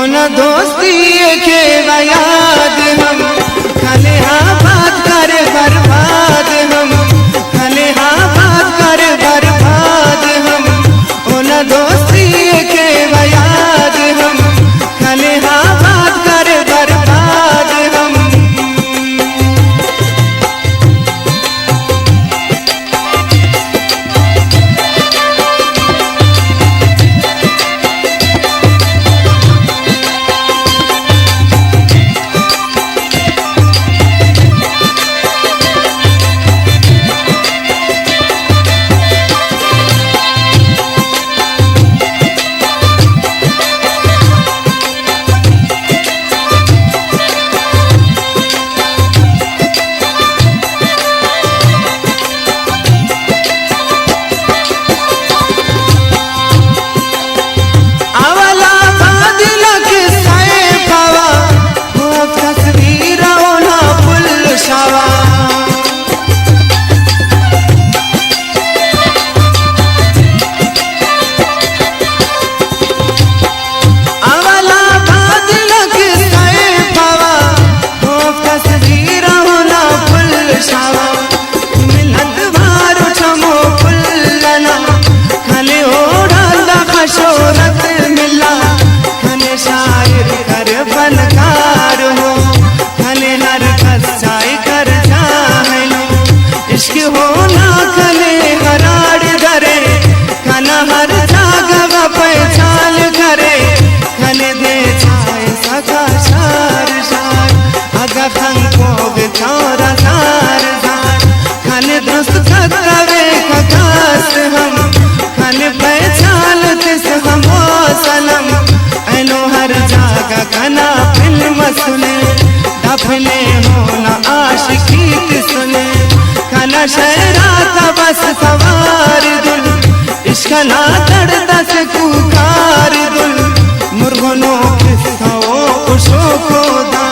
होना दोस्ती के याद हम खाले हाँ बात करे बर्बाद हम खाले हाँ बात करे बर्बाद हम होना दोस्ती के याद हम खाले हाँ बात करे बर्बाद हम। शोहरत मिला खने शायर कर फनकार हो खने हर कसाई कर जाहलो इश्क होना खने हराड़ धरे खना हर जागवा पहचान करे खने दे छाए सका शार शार अगा खन को बिछौरा जार जार खने दोस्त कवे खकास हम खने पहचान हम सनम ऐनो हर जागा कना फिल्म सुने दफने होना आशिकी सुने कना शहरात बस सवार दुल इश्क ना दर्द से कुकार दुल मुर्गों किस्सों खुशो को दा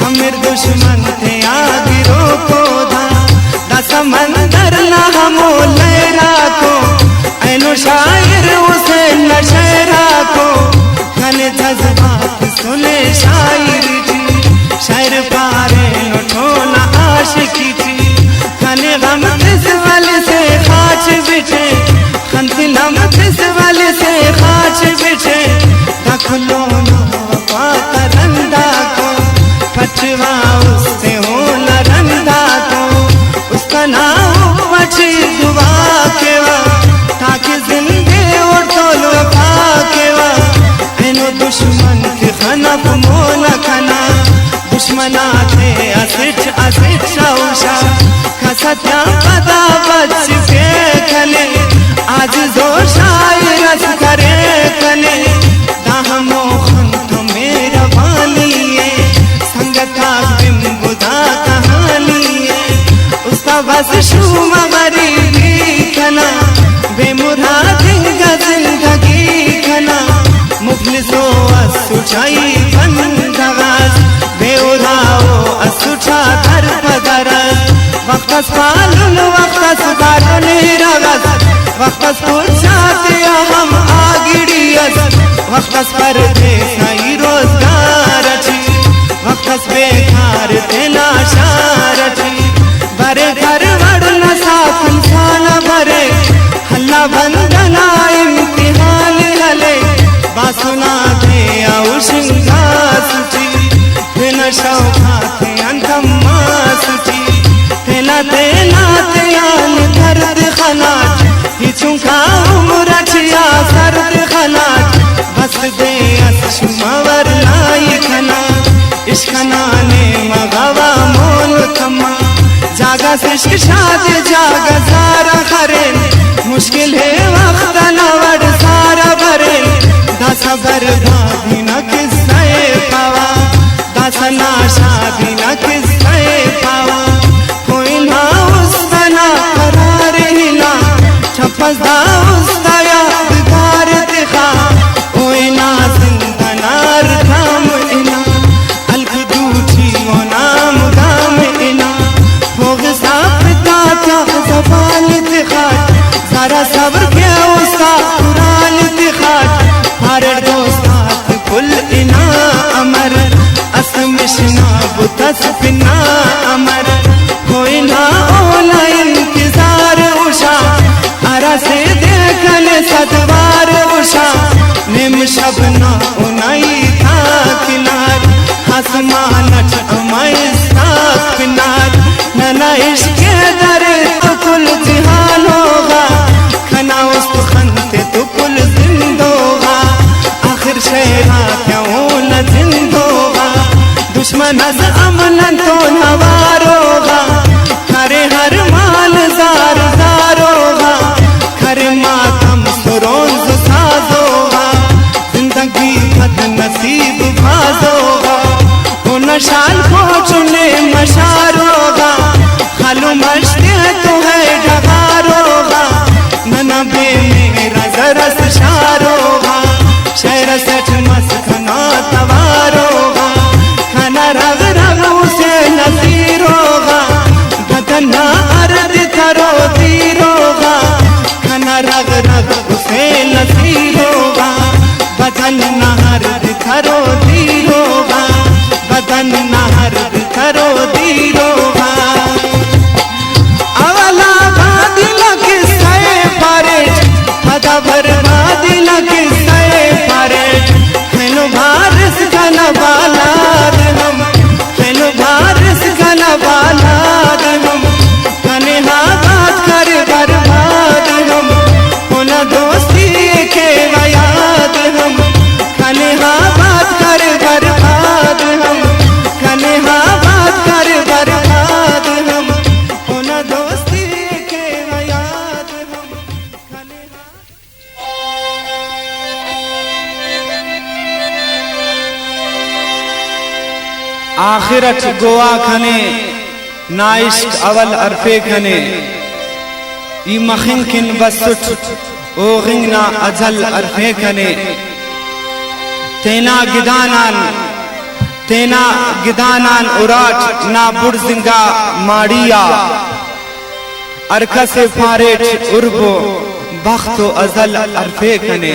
हमें दुश्मन थे आगिरो को दा समंदर ना हमो लहरा को ऐनो शायर उसे नशेरा को खने जज्बात सुने शायर जी शायर पारे लुठोना आशिकी जी खने गम किस वाले से खाच बिछे खंती नम किस वाले से खाच बिछे दखलो ना रंदा को पचवा उससे हो न रंदा को उसका नाम पची दुआ केवा ताकि जिंदगी और तोलो पाकेवा ऐनो दुश्मन के खनफ मोला खना दुश्मना थे असिच असिच शाउशा खसत्या पदा बच के खने आज जो शायर रस करे खने दाहमो खंत मेरा वालिए संगता बिम बुधा कहानिए उसका बस शुमा गरीबी खना बेमुरादी जिंदगी खना मुफलिसो असुचाई बंदगाज बेउराओ असुचा दर पदरस वक्तस पालुन वक्तस बारुन रगस वक्तस पुछाते हम आगिड़ियस वक्तस पर थे सही रोजगार अच्छी वक्तस बेकार थे नाशार अच्छी बरे घर वड़ना साफ इंसान भरे हल्ला बंदना इम्तिहान हले बासुना थे औशिंगा सुची तेना शौका थे अंतम्मा सुची तेना आन दर्द खनाट हिचुका उम्र छिया सर्द खनाट बस दे अशुमावर लाई खना इश्कना ने मगवा मोल कमा जागा से शाद जागा सारा खरेन मुश्किल है वक्त नवड़ सारा भरे दस बर्बादी न किस्से पावा दस ना शादी न किस्से पावा कोई ना उसका ना करार हिला छप्पस दा उसका यादगार दिखा कोई ना जिंदा नार थाम इना अलग दूठी वो नाम गाम इना भोग साफता क्या जबान दिखा सारा सब्र के उसका कुरान दिखा हर दोस्त कुल इना अमर असमिशना बुतस बिना अमर कोई ना ओला इंतजार उषा अरा से देखल सदवार उषा निम शबना उनाई था किनार हसमानट अमैस्ता किनार नना इश्क दर तो कुल जिहान होगा खना उस्त खनते तो कुल जिंद होगा आखिर शहरा क्यों न जिंद होगा दुश्मन हस अमन तो नवार होगा खरे हर माल जार जार होगा खरे मातम सुरोज साज होगा जिंदगी बद नसीब बाज होगा उन शाल को चुने मशार होगा खालू मशते तो है डगार होगा ननबे मेरा जरस शार होगा शहर सच मस्खना तवार होगा खाना रग रग उसे नसीर होगा बदना अर्द करो तीर होगा खाना रग रग उसे नसीर होगा बदना अर्द करो तीर होगा बदना अर्द करो तीर होगा अवला बादिल किस्से पारे पदा बर्बादिल किस्से पारे हेलो भारस कना बालाद हम हेलो भारस कना बालाद हम कने बात कर बर्बाद हम होना दोस्ती के याद हम कने बात कर बर्बाद हम कने बात कर बर्बाद हम होना दोस्ती के याद हम कने आखिरत गोवा खने नाइश्क अवल अरफे खने ई मखिन किन बसुट ओ गिंगना अजल अरफे खने तेना गिदानान उराट ना बुड़जिंगा माड़िया अरकस फारेट उर्बो बख्तो अजल अरफे खने